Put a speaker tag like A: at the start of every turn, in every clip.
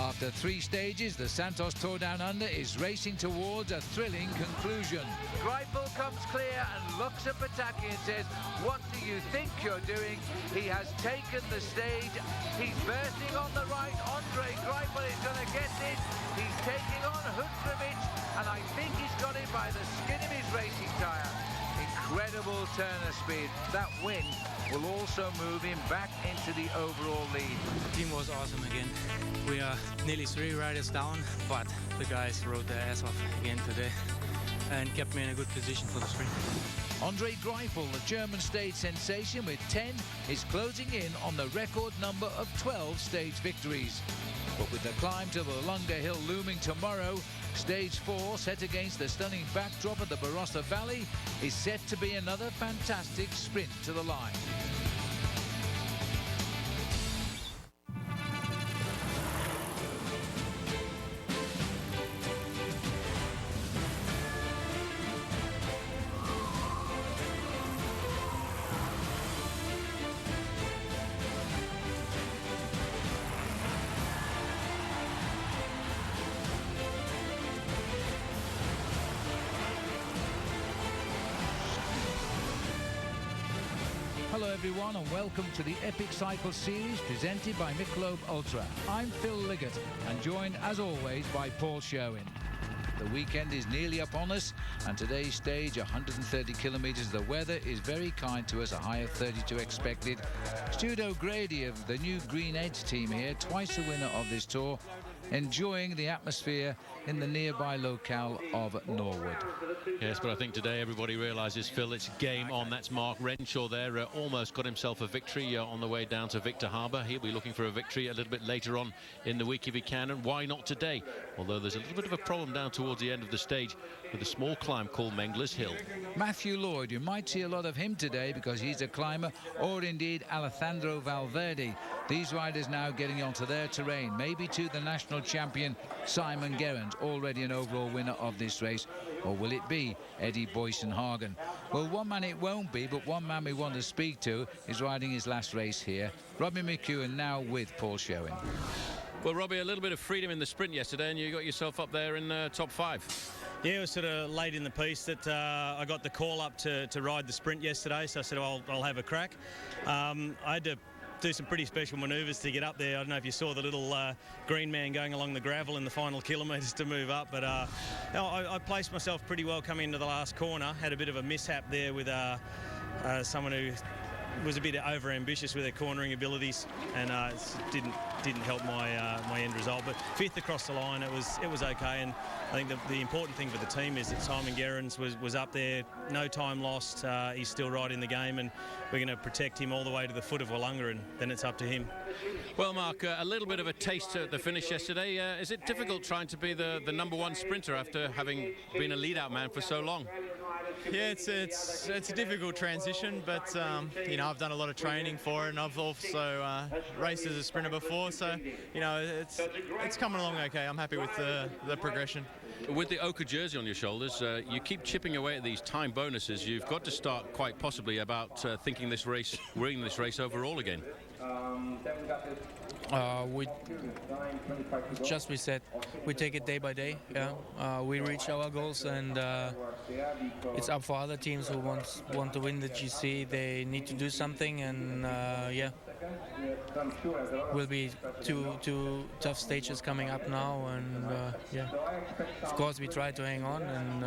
A: After 3 stages, the Santos Tour Down Under is racing towards a thrilling conclusion.
B: Greipel comes clear and looks at Pataki and says, "What do you think you're doing?" He has taken the stage. He's bursting on the right. Andre Greipel is going to get this. He's taking on Huntrovic, and I think he's got him by the skin of his racing tyre. Incredible turn of speed. That win will also move him back into the overall lead.
C: The team was awesome again. We are nearly 3 riders down, but the guys rode their ass off again today and kept me in a good position for the sprint.
A: Andre Greipel, the German stage sensation with 10, is closing in on the record number of 12 stage victories. But with the climb to the longer hill looming tomorrow, Stage 4, set against the stunning backdrop of the Barossa Valley, is set to be another fantastic sprint to the line. Hello everyone and welcome to the Epic Cycle Series presented by Michelob Ultra. I'm Phil Liggett and joined as always by Paul Sherwin. The weekend is nearly upon us and today's stage, 130 kilometres. The weather is very kind to us, a high of 32 expected. Stuart O'Grady of the new Green Edge team here, twice the winner of this tour, enjoying the atmosphere in the nearby locale of Norwood.
D: Yes, but I think today everybody realises, Phil, it's game on. That's Mark Renshaw there, almost got himself a victory on the way down to Victor Harbour. He'll be looking for a victory a little bit later on in the week if he can, and why not today? Although there's a little bit of a problem down towards the end of the stage with a small climb called Mengler's Hill.
A: Matthew Lloyd, you might see a lot of him today because he's a climber, or indeed Alejandro Valverde. These riders now getting onto their terrain, maybe to the national champion Simon Gerrans, already an overall winner of this race, or will it be Eddie Boysen-Hagen? Well, one man it won't be, but one man we want to speak to is riding his last race here. Robbie McEwen now with Paul Sherwin.
D: Well, Robbie, a little bit of freedom in the sprint yesterday and you got yourself up there in top 5.
E: Yeah, it was sort of late in the piece that I got the call up to ride the sprint yesterday, so I said, well, I'll have a crack. I had to do some pretty special manoeuvres to get up there. I don't know if you saw the little green man going along the gravel in the final kilometres to move up, but I placed myself pretty well coming into the last corner. Had a bit of a mishap there with someone who was a bit over-ambitious with their cornering abilities, and didn't help my end result. But 5th across the line, it was okay. And I think the important thing for the team is that Simon Gerrans was up there, no time lost. He's still right in the game, and we're going to protect him all the way to the foot of Wollonga, and then it's up to him.
D: Well, Mark, a little bit of a taste at the finish yesterday. Is it difficult trying to be the number 1 sprinter after having been a lead-out man for so long?
F: Yeah, it's a difficult transition, but you know, I've done a lot of training for it, and I've also raced as a sprinter before, so you know, it's coming along okay. I'm happy with the progression.
D: With the ochre jersey on your shoulders, you keep chipping away at these time bonuses. You've got to start quite possibly about thinking this race, winning this race overall again.
C: We said we take it day by day. Yeah, we reach our goals, and it's up for other teams who want to win the GC. They need to do something, and yeah, will be two tough stages coming up now, and yeah, of course we try to hang on, and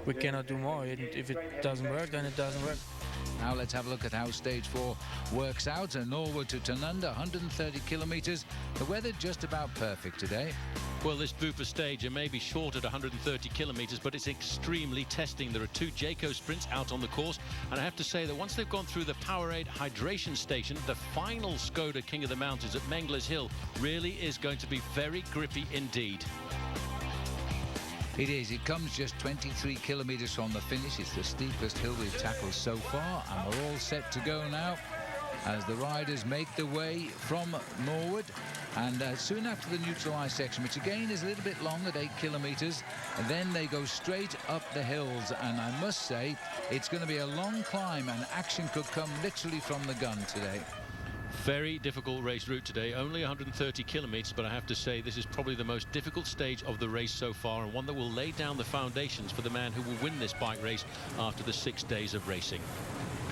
C: we cannot do more. If it doesn't work, then it doesn't work.
A: Now let's have a look at how Stage 4 works out. Norwood to Tanunda, 130 kilometres. The weather just about perfect today.
D: Well, this Bupa stage, it may be short at 130 kilometres, but it's extremely testing. There are 2 Jayco sprints out on the course, and I have to say that once they've gone through the Powerade hydration station, the final Skoda King of the Mountains at Mengler's Hill really is going to be very grippy indeed.
A: It is. It comes just 23 kilometres from the finish. It's the steepest hill we've tackled so far, and we're all set to go now as the riders make their way from Norwood. And soon after the neutralised section, which again is a little bit long at 8 kilometres, and then they go straight up the hills. And I must say, it's going to be a long climb, and action could come literally from the gun today.
D: Very difficult race route today, only 130 kilometers, but I have to say this is probably the most difficult stage of the race so far, and one that will lay down the foundations for the man who will win this bike race after the 6 days of racing.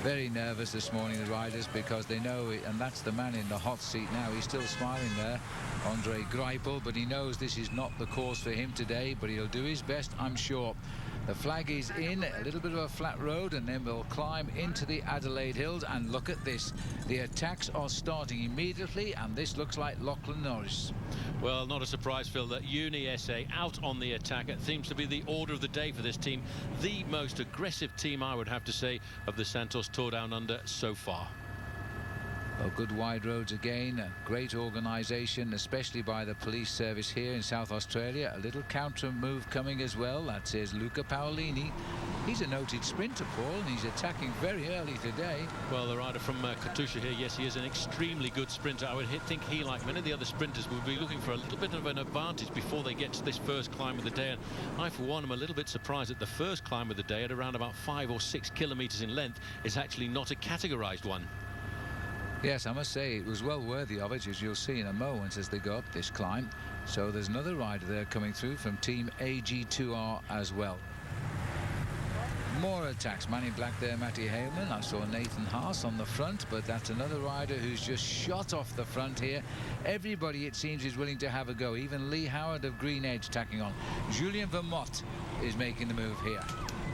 A: Very nervous this morning, the riders, because they know it, and that's the man in the hot seat now. He's still smiling there, Andre Greipel, but he knows this is not the course for him today, but he'll do his best, I'm sure. The flag is in, a little bit of a flat road, and then we'll climb into the Adelaide Hills, and look at this. The attacks are starting immediately, and this looks like Lachlan Norris.
D: Well, not a surprise, Phil, that Uni SA out on the attack. It seems to be the order of the day for this team. The most aggressive team, I would have to say, of the Santos Tour Down Under so far.
A: Well, good wide roads again, a great organisation, especially by the police service here in South Australia. A little counter move coming as well. That says Luca Paolini. He's a noted sprinter, Paul, and he's attacking very early today.
D: Well, the rider from Katusha here, yes, he is an extremely good sprinter. I would think he, like many of the other sprinters, would be looking for a little bit of an advantage before they get to this first climb of the day. And I, for one, am a little bit surprised that the first climb of the day, at around about 5 or 6 kilometres in length, is actually not a categorised one.
A: Yes, I must say it was well worthy of it, as you'll see in a moment as they go up this climb. So there's another rider there coming through from Team AG2R as well. More attacks. Man in black there, Matty Heyman. I saw Nathan Haas on the front, but that's another rider who's just shot off the front here. Everybody, it seems, is willing to have a go. Even Lee Howard of Green Edge tacking on. Julien Vermont is making the move here.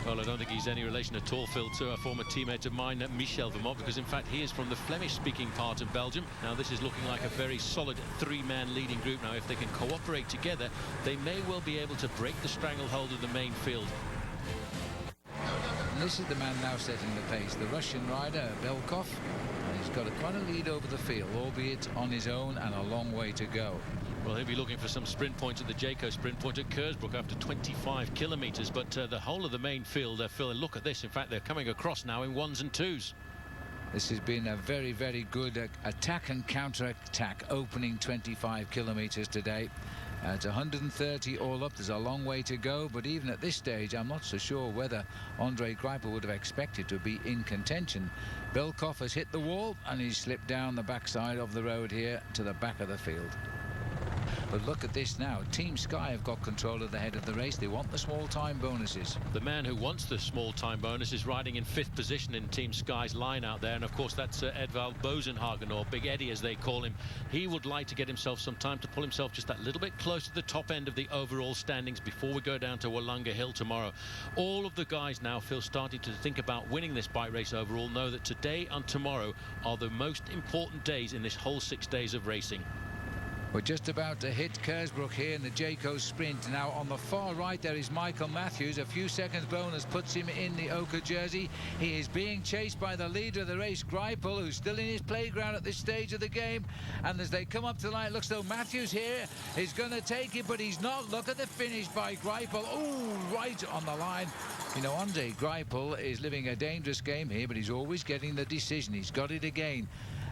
D: Well, I don't think he's any relation at all, Phil, to a former teammate of mine, Michel Vermont, because in fact he is from the Flemish-speaking part of Belgium. Now this is looking like a very solid 3-man leading group. Now if they can cooperate together, they may well be able to break the stranglehold of the main field.
A: And this is the man now setting the pace, the Russian rider Belkov, and he's got quite a lead over the field, albeit on his own, and a long way to go.
D: Well, he'll be looking for some sprint points at the Jayco sprint point at Kersbrook after 25 kilometres, but the whole of the main field, Phil, look at this. In fact, they're coming across now in 1s and 2s.
A: This has been a very, very good attack and counter-attack opening 25 kilometres today. It's 130 all up. There's a long way to go, but even at this stage, I'm not so sure whether Andre Greipel would have expected to be in contention. Belkov has hit the wall, and he's slipped down the backside of the road here to the back of the field. But look at this now. Team Sky have got control of the head of the race. They want the small time bonuses.
D: The man who wants the small time bonus is riding in 5th position in Team Sky's line out there, and of course that's Edvald Bosenhagen, or Big Eddie as they call him. He would like to get himself some time to pull himself just that little bit close to the top end of the overall standings before we go down to Wollonga Hill tomorrow. All of the guys now, Phil, starting to think about winning this bike race overall, know that today and tomorrow are the most important days in this whole 6 days of racing.
A: We're just about to hit Kersbrook here in the Jayco sprint. Now on the far right there is Michael Matthews. A few seconds bonus puts him in the ochre jersey. He is being chased by the leader of the race, Greipel, who's still in his playground at this stage of the game. And as they come up to the line, it looks though Matthews here is going to take it, but he's not. Look at the finish by Greipel. Oh, right on the line. You know, Andre Greipel is living a dangerous game here, but he's always getting the decision. He's got it again.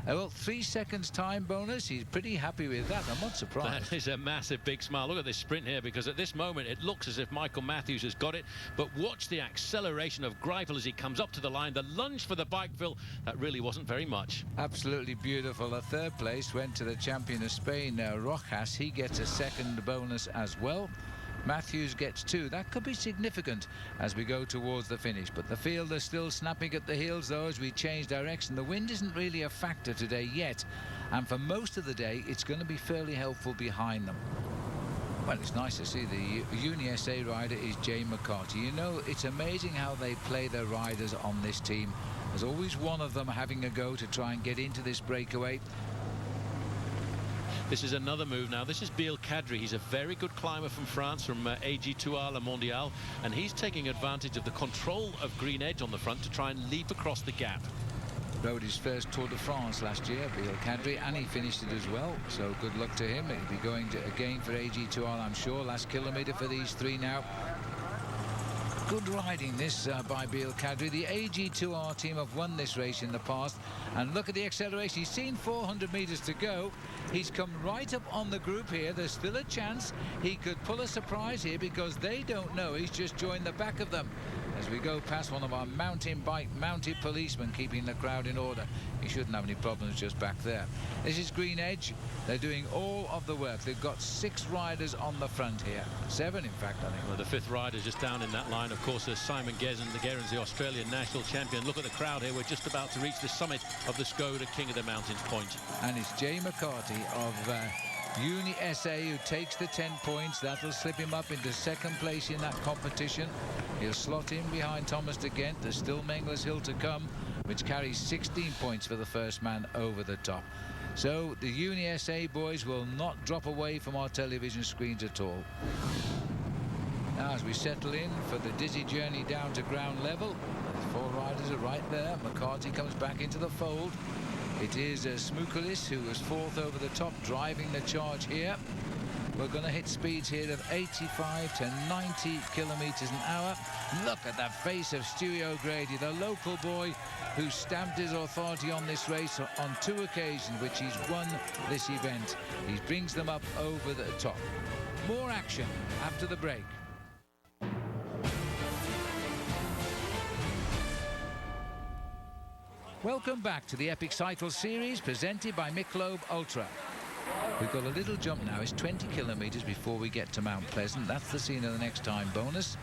A: Well, 3 seconds time bonus. He's pretty happy with that. I'm not surprised.
D: That is a massive big smile. Look at this sprint here, because at this moment it looks as if Michael Matthews has got it, but watch the acceleration of Greipel as he comes up to the line. The lunge for the bike, Phil, that really wasn't very much.
A: Absolutely beautiful. A 3rd place went to the champion of Spain, Rojas. He gets a 2nd bonus as well. Matthews gets 2. That could be significant as we go towards the finish, but the field is still snapping at the heels though as we change direction. The wind isn't really a factor today yet, and for most of the day it's going to be fairly helpful behind them. Well, it's nice to see the Uni SA rider is Jay McCarty. You know, it's amazing how they play their riders on this team. There's always one of them having a go to try and get into this breakaway.
D: This is another move now. This is Biel Kadri. He's a very good climber from France, from AG2R La Mondiale, and he's taking advantage of the control of Green Edge on the front to try and leap across the gap.
A: Rode his first Tour de France last year, Biel Kadri, and he finished it as well, so good luck to him. He'll be going to, again for AG2R, I'm sure. Last kilometre for these 3 now. Good riding this by Biel Kadri. The AG2R team have won this race in the past, and look at the acceleration. He's seen 400 metres to go. He's come right up on the group here. There's still a chance he could pull a surprise here because they don't know he's just joined the back of them. as we go past one of our mountain bike mounted policemen keeping the crowd in order. He shouldn't have any problems just back there. This is Green Edge. They're doing all of the work. They've got 6 riders on the front here. 7, in fact, I think.
D: Well, the 5th rider just down in that line, of course, is Simon Gerrans, the Australian national champion. Look at the crowd here. We're just about to reach the summit of the Skoda King of the Mountains point.
A: And it's Jay McCarthy of Uni SA who takes the 10 points. That'll slip him up into 2nd place in that competition. He'll slot in behind Thomas de Gent. There's still Mengler's Hill to come, which carries 16 points for the first man over the top. So the Uni SA boys will not drop away from our television screens at all. Now, as we settle in for the dizzy journey down to ground level, the 4 riders are right there. McCarthy comes back into the fold. It is Smukulis who was 4th over the top, driving the charge here. We're going to hit speeds here of 85 to 90 kilometers an hour. Look at the face of Stewie O'Grady, the local boy who stamped his authority on this race on 2 occasions, which he's won this event. He brings them up over the top. More action after the break. Welcome back to the Epic Cycle Series presented by Michelob Ultra. We've got a little jump now. It's 20 kilometers before we get to Mount Pleasant. That's the scene of the next time bonus.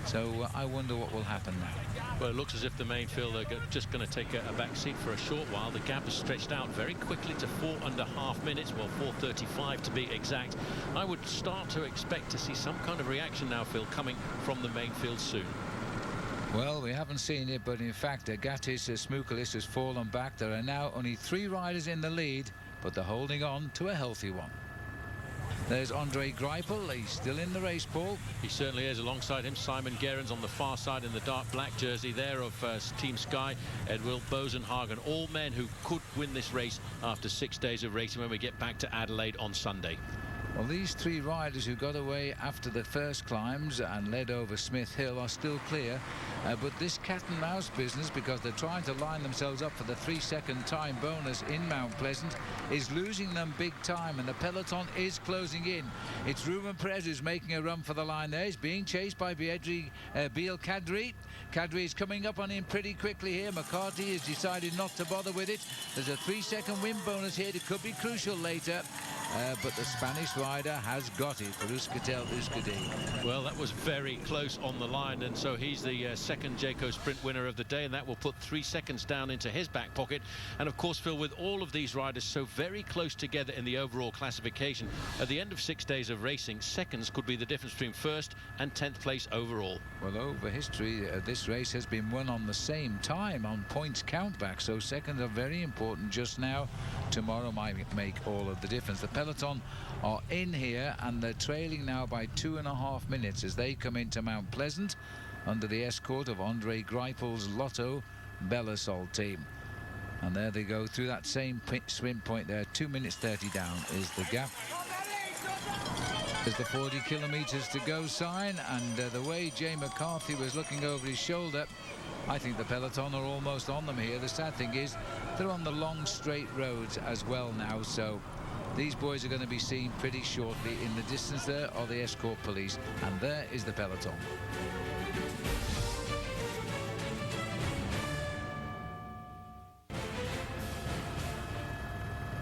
A: So I wonder what will happen now.
D: Well, it looks as if the main field are just going to take a back seat for a short while. The gap has stretched out very quickly to 4.5 minutes, well, 4:35 to be exact. I would start to expect to see some kind of reaction now, Phil, coming from the main field soon.
A: Well, we haven't seen it, but in fact, Agatis Smukulis has fallen back. There are now only 3 riders in the lead, but they're holding on to a healthy one. There's Andre Greipel. He's still in the race, Paul.
D: He certainly is. Alongside him, Simon Gerrans on the far side in the dark black jersey there of Team Sky. Edwill Bosenhagen, all men who could win this race after 6 days of racing when we get back to Adelaide on Sunday.
A: Well, these 3 riders who got away after the first climbs and led over Smith Hill are still clear. But this cat and mouse business, because they're trying to line themselves up for the 3-second time bonus in Mount Pleasant, is losing them big time, and the peloton is closing in. It's Ruben Perez who's making a run for the line there. He's being chased by Biel Kadri. Kadri is coming up on him pretty quickly here. McCarthy has decided not to bother with it. There's a 3-second win bonus here. It could be crucial later. But the Spanish rider has got it for Euskaltel Euskadi.
D: Well, that was very close on the line, and so he's the second Jayco Sprint winner of the day, and that will put 3 seconds down into his back pocket. And of course, Phil, with all of these riders so very close together in the overall classification, at the end of 6 days of racing, seconds could be the difference between 1st and 10th place overall.
A: Well, over history, this race has been won on the same time on points count back, so seconds are very important just now. Tomorrow might make all of the difference. The peloton are in here, and they're trailing now by 2.5 minutes as they come into Mount Pleasant under the escort of Andre Greipel's Lotto Belisol team. And there they go through that same swim point there. 2 minutes 30 down is the gap. There's the 40 kilometers to go sign, and the way Jay McCarthy was looking over his shoulder, I think the peloton are almost on them here. The sad thing is they're on the long straight roads as well now, so these boys are going to be seen pretty shortly. In the distance there are the escort police, and there is the peloton.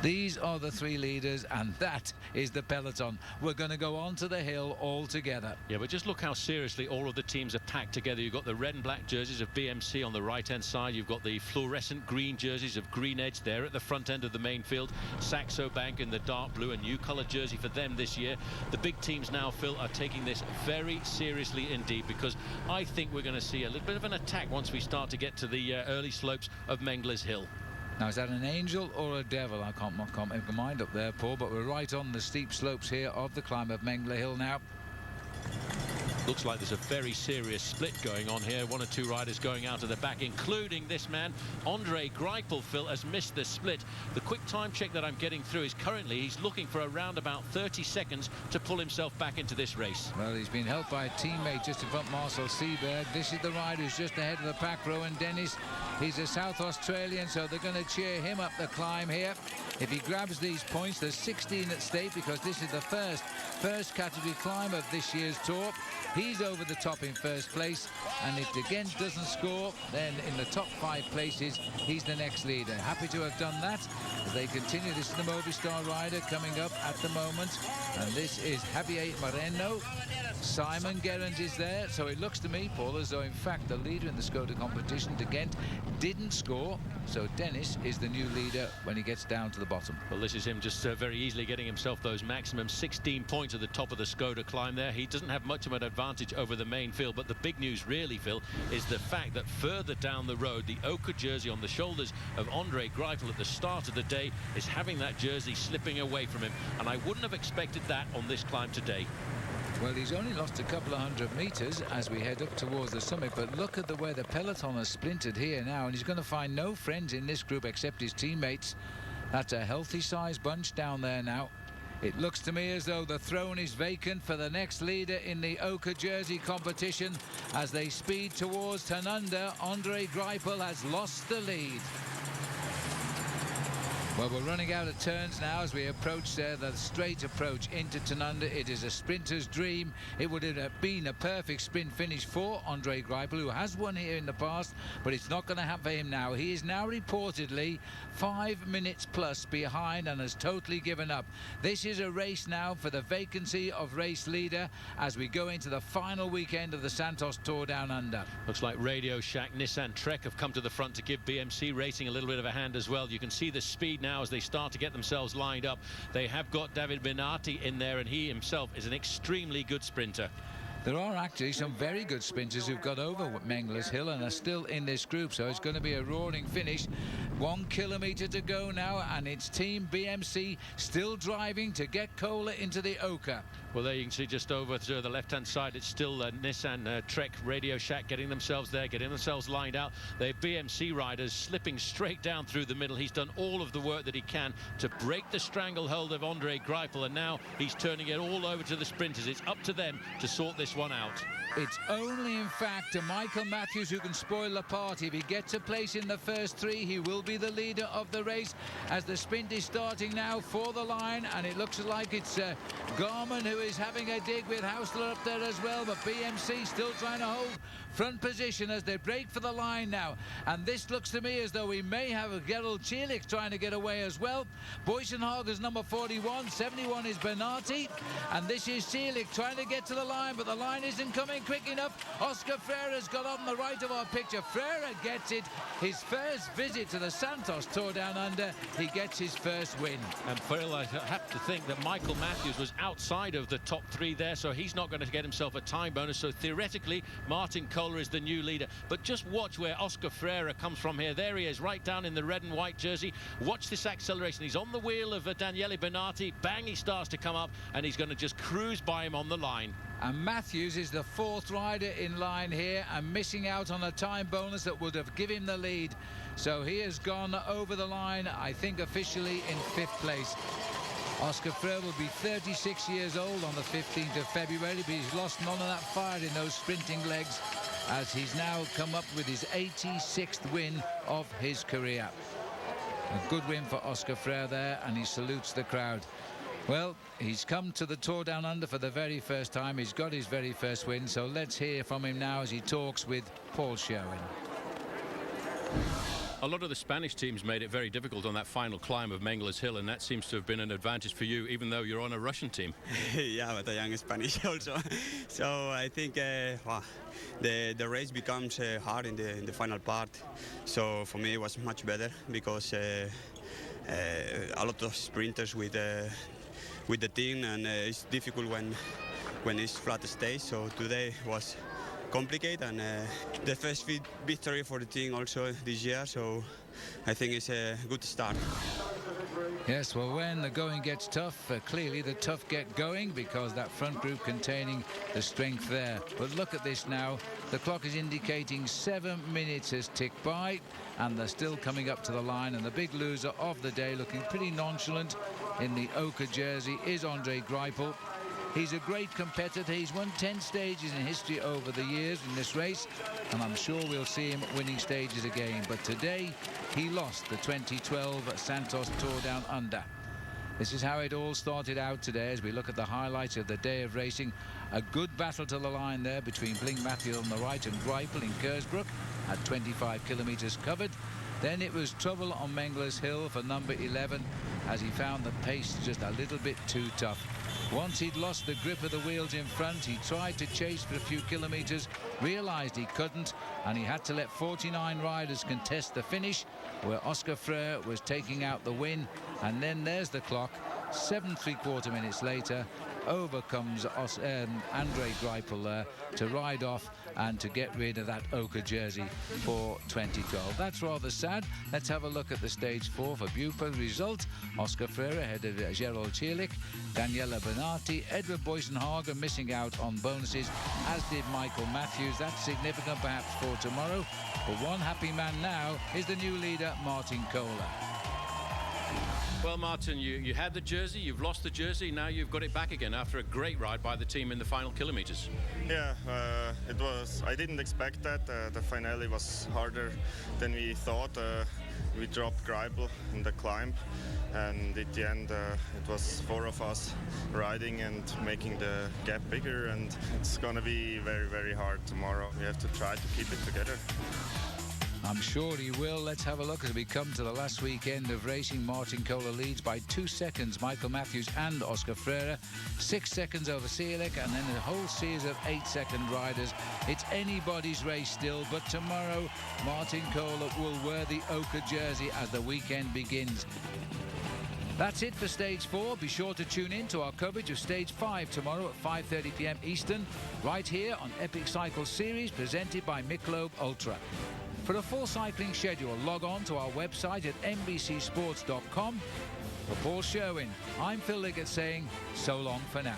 A: These are the 3 leaders, and that is the peloton. We're going to go on to the hill all together.
D: Yeah, but just look how seriously all of the teams are packed together. You've got the red and black jerseys of BMC on the right-hand side. You've got the fluorescent green jerseys of Green Edge there at the front end of the main field. Saxo Bank in the dark blue, a new colour jersey for them this year. The big teams now, Phil, are taking this very seriously indeed, because I think we're going to see a little bit of an attack once we start to get to the early slopes of Mengler's Hill.
A: Now, is that an angel or a devil? I can't make my mind up there, Paul, but we're right on the steep slopes here of the climb of Mengler Hill now.
D: Looks like there's a very serious split going on here. 1 or 2 riders going out of the back, including this man, Andre Greipel. Phil has missed the split. The quick time check that I'm getting through is currently he's looking for around about 30 seconds to pull himself back into this race.
A: Well, he's been helped by a teammate just in front, Marcel Seberg. This is the rider who's just ahead of the pack, Rowan Dennis. He's a South Australian, so they're going to cheer him up the climb here. If he grabs these points, there's 16 at stake, because this is the first category climb of this year's tour. He's over the top in first place, and if again doesn't score, then in the top 5 places, he's the next leader. Happy to have done that as they continue. This is the Movistar rider coming up at the moment, and this is Javier Moreno. Simon Gerrans is there, so it looks to me, Paul, as though in fact the leader in the Skoda competition, De Gent, didn't score, so Dennis is the new leader when he gets down to the bottom.
D: Well, this is him just very easily getting himself those maximum 16 points at the top of the Skoda climb there. He doesn't have much of an advantage over the main field, but the big news really, Phil, is the fact that further down the road, the Oka jersey on the shoulders of Andre Greipel at the start of the day is having that jersey slipping away from him, and I wouldn't have expected that on this climb today.
A: Well, he's only lost a couple of 100 metres as we head up towards the summit, but look at the way the peloton has splintered here now, and he's going to find no friends in this group except his teammates. That's a healthy-sized bunch down there now. It looks to me as though the throne is vacant for the next leader in the Oka jersey competition as they speed towards Tanunda. Andre Greipel has lost the lead. Well, we're running out of turns now as we approach the straight approach into Tanunda. It is a sprinter's dream. It would have been a perfect sprint finish for Andre Greipel, who has won here in the past, but it's not going to happen for him now. He is now reportedly 5 minutes plus behind and has totally given up. This is a race now for the vacancy of race leader as we go into the final weekend of the Santos Tour Down Under.
D: Looks like Radio Shack, Nissan Trek have come to the front to give BMC Racing a little bit of a hand as well. You can see the speed now as they start to get themselves lined up. They have got David Benatti in there, and he himself is an extremely good sprinter.
A: There are actually some very good sprinters who've got over Mengler's Hill and are still in this group, so it's going to be a roaring finish. 1 kilometre to go now, and it's Team BMC still driving to get Kohler into the Oka.
D: Well, there you can see just over to the left-hand side, it's still Nissan Trek, Radio Shack getting themselves there, getting themselves lined out. They're BMC riders slipping straight down through the middle. He's done all of the work that he can to break the stranglehold of Andre Greipel, and now he's turning it all over to the sprinters. It's up to them to sort this one out.
A: It's only, in fact, Michael Matthews who can spoil the party. If he gets a place in the first 3, he will be the leader of the race as the sprint is starting now for the line, and it looks like it's Garman who is having a dig with Hausler up there as well, but BMC still trying to hold front position as they break for the line now. And this looks to me as though we may have a Gerald Cielik trying to get away as well. Boysenhager's number 41, 71 is Benatti, and this is Cielik trying to get to the line, but the line isn't coming quick enough. Oscar Freira's got on the right of our picture. Freira gets it, his first visit to the Santos Tour Down Under. He gets his first win.
D: And Phil, I have to think that Michael Matthews was outside of the top 3 there, so he's not going to get himself a time bonus. So theoretically, Martin Kohler is the new leader. But just watch where Oscar Freira comes from here. There he is, right down in the red and white jersey. Watch this acceleration. He's on the wheel of Daniele Benatti. Bang, he starts to come up, and he's going to just cruise by him on the line.
A: And Matthews is the 4th rider in line here and missing out on a time bonus that would have given him the lead. So he has gone over the line, I think officially in 5th place. Oscar Freire will be 36 years old on the 15th of February, but he's lost none of that fire in those sprinting legs as he's now come up with his 86th win of his career. A good win for Oscar Freire there, and he salutes the crowd. Well, he's come to the Tour Down Under for the very first time. He's got his very first win, so let's hear from him now as he talks with Paul Sherwin.
D: A lot of the Spanish teams made it very difficult on that final climb of Mengler's Hill, and that seems to have been an advantage for you, even though you're on a Russian team.
G: Yeah, but I am Spanish also. So I think the race becomes hard in the final part. So for me it was much better because a lot of sprinters with the team, and it's difficult when it's flat stage. So today was complicated, and the first victory for the team also this year, so I think it's a good start.
A: Yes, well, when the going gets tough, clearly the tough get going, because that front group containing the strength there. But look at this now. The clock is indicating 7 minutes has ticked by, and they're still coming up to the line. And the big loser of the day, looking pretty nonchalant in the Oka jersey, is Andre Greipel. He's a great competitor. He's won 10 stages in history over the years in this race, and I'm sure we'll see him winning stages again. But today, he lost the 2012 Santos Tour Down Under. This is how it all started out today as we look at the highlights of the day of racing. A good battle to the line there between Bling Matthew on the right and Greipel in Kersbrook at 25 kilometres covered. Then it was trouble on Mengler's Hill for number 11 as he found the pace just a little bit too tough. Once he'd lost the grip of the wheels in front, he tried to chase for a few kilometres, realised he couldn't, and he had to let 49 riders contest the finish, where Oscar Freire was taking out the win. And then there's the clock. 7 3/4 minutes later, over comes Andre Greipel there to ride off and to get rid of that ochre jersey for 2012. That's rather sad. Let's have a look at the stage 4 for Bupa result. Oscar Freire ahead of Gerald Cierlik, Daniela Benatti, Edward Boysenhagen missing out on bonuses, as did Michael Matthews. That's significant perhaps for tomorrow. But one happy man now is the new leader, Martin Kohler.
D: Well, Martin, you had the jersey, you've lost the jersey, now you've got it back again after a great ride by the team in the final kilometres.
H: Yeah, it was. I didn't expect that. The finale was harder than we thought. We dropped Greipel in the climb, and at the end it was 4 of us riding and making the gap bigger, and it's going to be very, very hard tomorrow. We have to try to keep it together.
A: I'm sure he will. Let's have a look as we come to the last weekend of racing. Martin Kohler leads by 2 seconds Michael Matthews and Oscar Freire, 6 seconds over Cierlik, and then a whole series of 8-second riders. It's anybody's race still, but tomorrow Martin Kohler will wear the ochre jersey as the weekend begins. That's it for Stage 4. Be sure to tune in to our coverage of Stage 5 tomorrow at 5:30 p.m. Eastern, right here on Epic Cycle Series, presented by Michelob Ultra. For a full cycling schedule, log on to our website at nbcsports.com. For Paul Sherwin, I'm Phil Liggett saying so long for now.